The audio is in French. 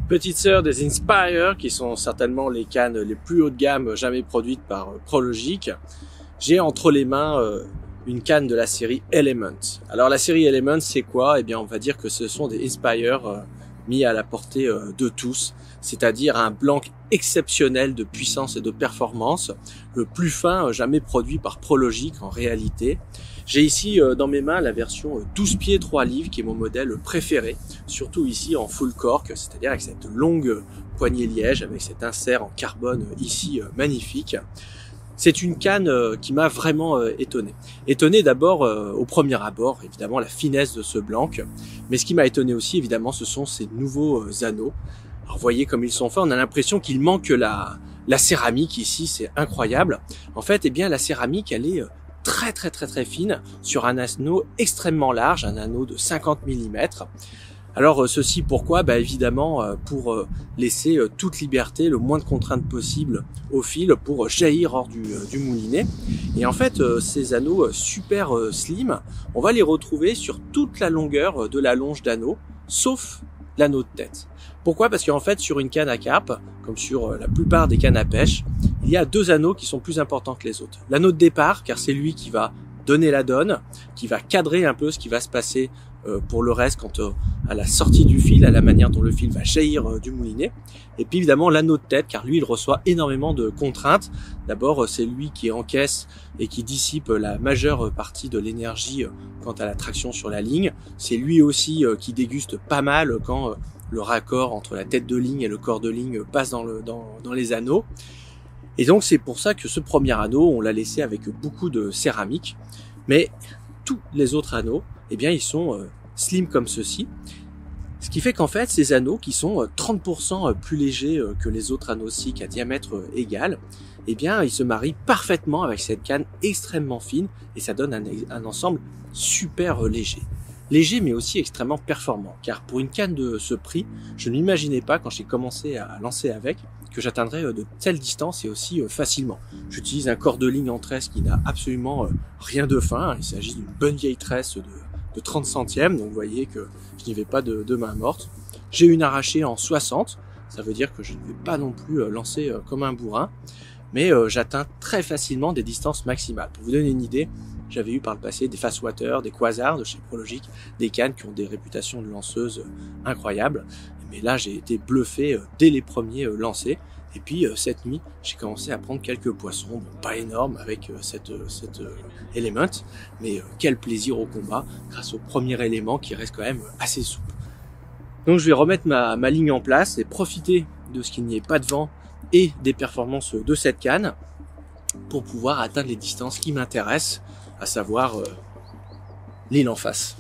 Petite sœur des Inspire, qui sont certainement les cannes les plus haut de gamme jamais produites par Prologic, j'ai entre les mains une canne de la série Element. Alors la série Element, c'est quoi? Eh bien, on va dire que ce sont des Inspire mis à la portée de tous, c'est-à-dire un blanc exceptionnel de puissance et de performance, le plus fin jamais produit par Prologic en réalité. J'ai ici dans mes mains la version 12 pieds 3 livres qui est mon modèle préféré, surtout ici en full cork, c'est-à-dire avec cette longue poignée liège, avec cet insert en carbone ici magnifique. C'est une canne qui m'a vraiment étonné. Étonné d'abord au premier abord, évidemment la finesse de ce blanc, mais ce qui m'a étonné aussi évidemment ce sont ces nouveaux anneaux. Alors vous voyez comme ils sont faits, on a l'impression qu'il manque la céramique ici, c'est incroyable. En fait, eh bien la céramique elle est très fine sur un anneau extrêmement large, un anneau de 50 mm. Alors ceci pourquoi? Évidemment pour laisser toute liberté, le moins de contraintes possible au fil pour jaillir hors du moulinet. Et en fait ces anneaux super slim, on va les retrouver sur toute la longueur de la longe d'anneau, sauf l'anneau de tête. Pourquoi? Parce qu'en fait sur une canne à carpe, comme sur la plupart des cannes à pêche, il y a deux anneaux qui sont plus importants que les autres. L'anneau de départ, car c'est lui qui va donner la donne, qui va cadrer un peu ce qui va se passer pour le reste quant à la sortie du fil, à la manière dont le fil va jaillir du moulinet. Et puis évidemment l'anneau de tête, car lui il reçoit énormément de contraintes. D'abord c'est lui qui encaisse et qui dissipe la majeure partie de l'énergie quant à la traction sur la ligne. C'est lui aussi qui déguste pas mal quand le raccord entre la tête de ligne et le corps de ligne passe dans les anneaux. Et donc c'est pour ça que ce premier anneau, on l'a laissé avec beaucoup de céramique. Mais tous les autres anneaux, eh bien ils sont slim comme ceci. Ce qui fait qu'en fait ces anneaux qui sont 30% plus légers que les autres anneaux SICK à diamètre égal, eh bien ils se marient parfaitement avec cette canne extrêmement fine et ça donne un ensemble super léger. Léger mais aussi extrêmement performant, car pour une canne de ce prix, je ne m'imaginais pas quand j'ai commencé à lancer avec que j'atteindrais de telles distances et aussi facilement. J'utilise un corps de ligne en tresse qui n'a absolument rien de fin, il s'agit d'une bonne vieille tresse de 30 centièmes, donc vous voyez que je n'y vais pas de main morte. J'ai une arrachée en 60, ça veut dire que je ne vais pas non plus lancer comme un bourrin, mais j'atteins très facilement des distances maximales. Pour vous donner une idée, j'avais eu par le passé des Fastwater, des Quasar de chez Prologic, des cannes qui ont des réputations de lanceuses incroyables. Mais là, j'ai été bluffé dès les premiers lancers. Et puis cette nuit, j'ai commencé à prendre quelques poissons, bon, pas énormes avec cette Element, mais quel plaisir au combat grâce au premier élément qui reste quand même assez souple. Donc je vais remettre ma ligne en place et profiter de ce qu'il n'y ait pas de vent et des performances de cette canne pour pouvoir atteindre les distances qui m'intéressent, à savoir l'île en face.